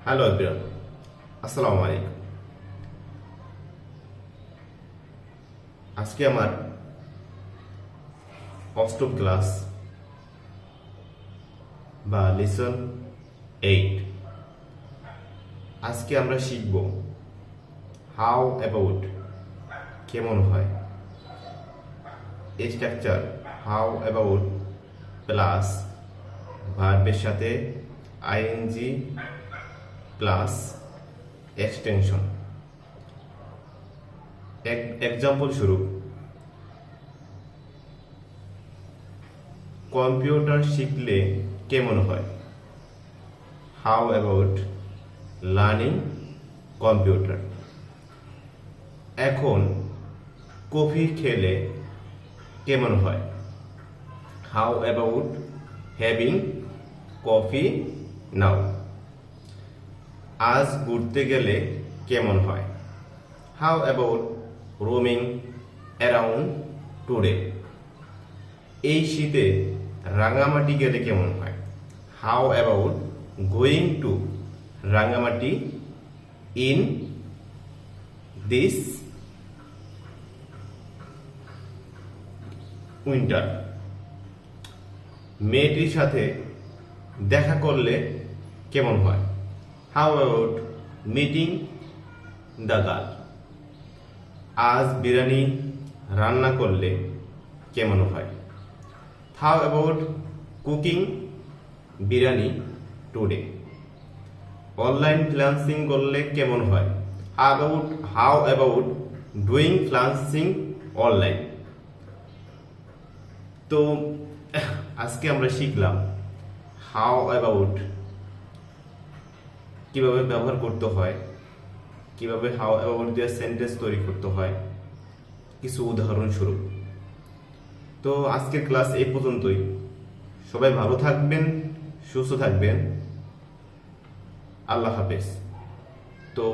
Hello everyone, আসসালামু আলাইকুম। আজকে আমার অষ্টম ক্লাস বা লেসন 8। আজকে আমরা শিখব হাউ অ্যাবাউট কেমন হয়। এই স্ট্রাকচার হাউ অ্যাবাউট প্লাস ভার্বের সাথে আইএনজি প্লাস এক্সটেনশন। এক্সাম্পল স্বরূপ, কম্পিউটার শিখলে কেমন হয়। How about learning computer. এখন কফি খেলে কেমন হয়। হাউ অ্যাবাউট হ্যাভিং কফি নাও। আজ ঘুরতে গেলে কেমন হয়। How about roaming around today. এই শীতে রাঙামাটি গেলে কেমন হয়। How about going to Rangamati in this winter. মেয়েটির সাথে দেখা করলে কেমন হয়। How about meeting the girl. আজ বিরিয়ানি রান্না করলে কেমন হয়। How about cooking biryani today. Online freelancing করলে কেমন হয়। How about doing freelancing online. তো আজকে আমরা শিখলাম হাউ অ্যাবাউট কিভাবে ব্যবহার করতে হয়, কিভাবে হাউ অ্যাবাউট দিয়ে সেন্টেন্স তৈরি করতে হয়, কিছু উদাহরণস্বরূপ। তো আজকের ক্লাস এই পর্যন্তই। সবাই ভালো থাকবেন, সুস্থ থাকবেন। আল্লাহ হাফেজ। তো